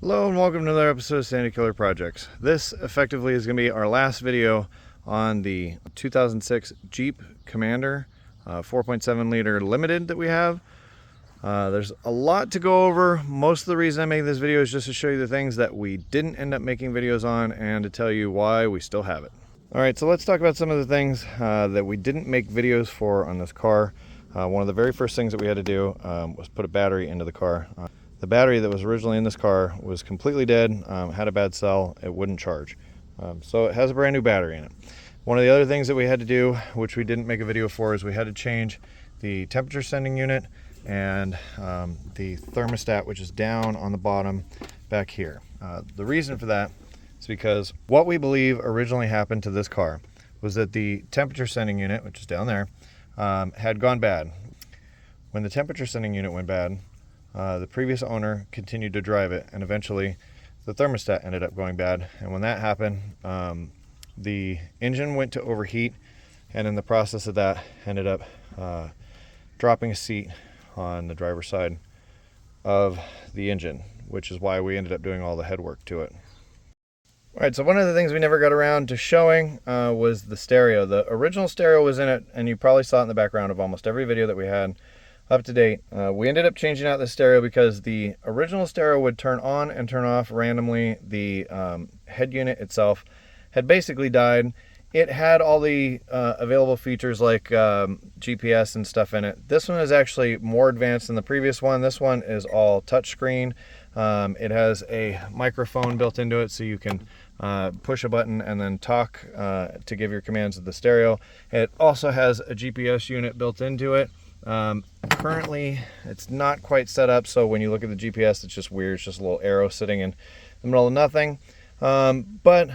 Hello and welcome to another episode of Sandy Killer Projects. This effectively is going to be our last video on the 2006 Jeep Commander 4.7 liter limited that we have. There's a lot to go over. Most of the reason I make this video is just to show you the things that we didn't end up making videos on and to tell you why we still have it. Alright, so let's talk about some of the things that we didn't make videos for on this car. One of the very first things that we had to do was put a battery into the car. The battery that was originally in this car was completely dead, had a bad cell, it wouldn't charge. So it has a brand new battery in it. One of the other things that we had to do, which we didn't make a video for, is we had to change the temperature sending unit and the thermostat, which is down on the bottom back here. The reason for that is because what we believe originally happened to this car was that the temperature sending unit, which is down there, had gone bad. When the temperature sending unit went bad, the previous owner continued to drive it, and eventually the thermostat ended up going bad. And when that happened, the engine went to overheat, and in the process of that ended up dropping a seat on the driver's side of the engine, which is why we ended up doing all the head work to it. Alright, so one of the things we never got around to showing was the stereo. The original stereo was in it, and you probably saw it in the background of almost every video that we had up to date. We ended up changing out the stereo because the original stereo would turn on and turn off randomly. The head unit itself had basically died. It had all the available features like GPS and stuff in it. This one is actually more advanced than the previous one. This one is all touchscreen. It has a microphone built into it, so you can push a button and then talk to give your commands to the stereo. It also has a GPS unit built into it. Currently it's not quite set up, so when you look at the GPS, it's just weird. It's just a little arrow sitting in the middle of nothing. But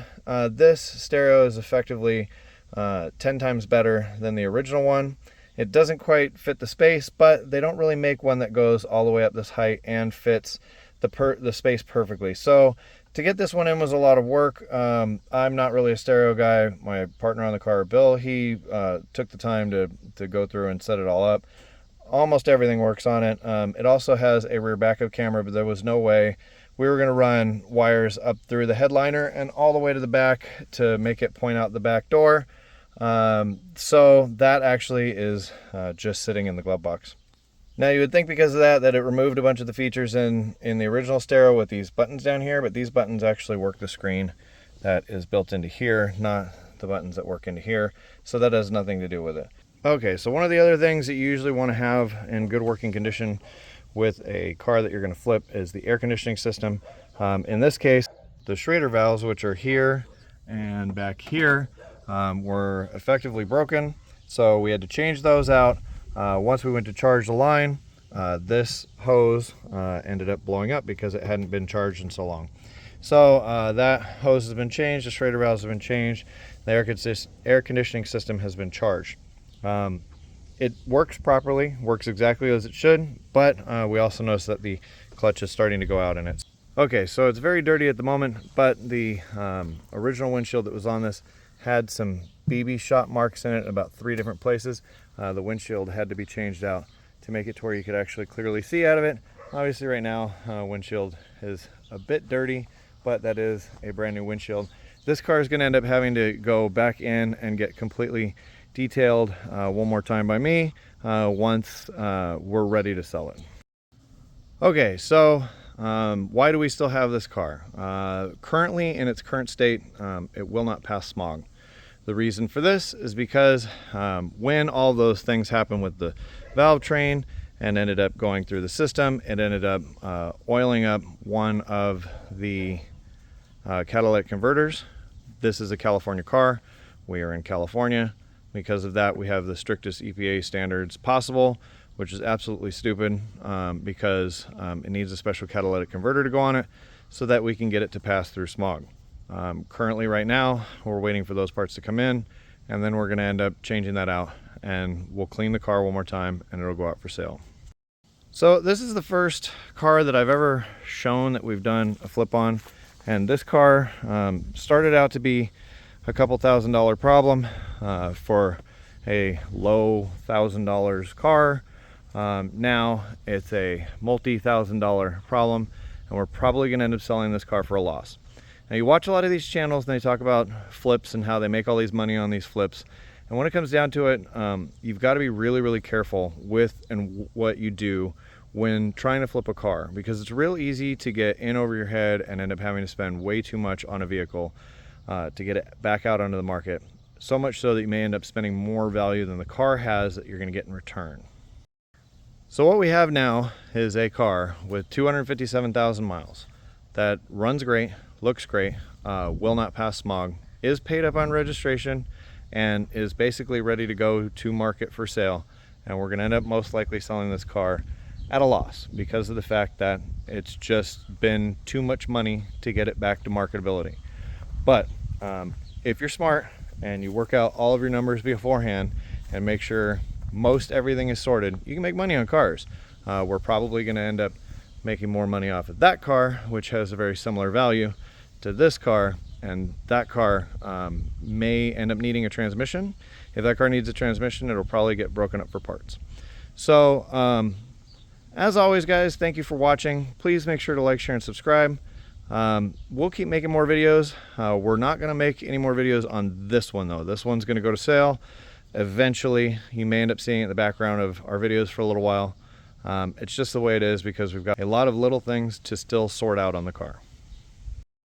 this stereo is effectively 10 times better than the original one. It doesn't quite fit the space, but they don't really make one that goes all the way up this height and fits the space perfectly. So to get this one in was a lot of work. I'm not really a stereo guy. My partner on the car, Bill, he took the time to go through and set it all up. Almost everything works on it. It also has a rear backup camera, but there was no way we were going to run wires up through the headliner and all the way to the back to make it point out the back door. So that actually is just sitting in the glove box. Now you would think because of that it removed a bunch of the features in the original stereo with these buttons down here, but these buttons actually work the screen that is built into here, not the buttons that work into here. So that has nothing to do with it. Okay, so one of the other things that you usually want to have in good working condition with a car that you're going to flip is the air conditioning system. In this case, the Schrader valves, which are here and back here, were effectively broken. So we had to change those out. Once we went to charge the line, this hose ended up blowing up because it hadn't been charged in so long. So that hose has been changed, the Schrader valves have been changed, the air conditioning system has been charged. It works properly, works exactly as it should, but we also noticed that the clutch is starting to go out in it. Okay, so it's very dirty at the moment, but the original windshield that was on this had some BB shot marks in it in about 3 different places. The windshield had to be changed out to make it to where you could actually clearly see out of it. Obviously right now, windshield is a bit dirty, but that is a brand new windshield. This car is going to end up having to go back in and get completely detailed one more time by me once we're ready to sell it. Okay, so why do we still have this car? Currently, in its current state, it will not pass smog. The reason for this is because when all those things happened with the valve train and ended up going through the system, it ended up oiling up one of the catalytic converters. This is a California car. We are in California. Because of that, we have the strictest EPA standards possible, which is absolutely stupid because it needs a special catalytic converter to go on it so that we can get it to pass through smog. Currently right now, we're waiting for those parts to come in, and then we're going to end up changing that out, and we'll clean the car one more time and it'll go out for sale. So this is the first car that I've ever shown that we've done a flip on, and this car started out to be a couple $1,000 problem for a low $1,000 car. Now it's a multi-$1,000 problem, and we're probably going to end up selling this car for a loss. Now, you watch a lot of these channels and they talk about flips and how they make all these money on these flips. And when it comes down to it, you've got to be really, really careful with and what you do when trying to flip a car, because it's real easy to get in over your head and end up having to spend way too much on a vehicle to get it back out onto the market. So much so that you may end up spending more value than the car has that you're going to get in return. So what we have now is a car with 257,000 miles that runs great, looks great, will not pass smog, is paid up on registration, and is basically ready to go to market for sale. And we're going to end up most likely selling this car at a loss because of the fact that it's just been too much money to get it back to marketability. But if you're smart and you work out all of your numbers beforehand and make sure most everything is sorted, you can make money on cars. We're probably going to end up making more money off of that car, which has a very similar value to this car, and that car may end up needing a transmission. If that car needs a transmission, it'll probably get broken up for parts. So as always, guys, thank you for watching. Please make sure to like, share, and subscribe. We'll keep making more videos. We're not going to make any more videos on this one, though. This one's going to go to sale eventually. You may end up seeing it in the background of our videos for a little while. It's just the way it is because we've got a lot of little things to still sort out on the car.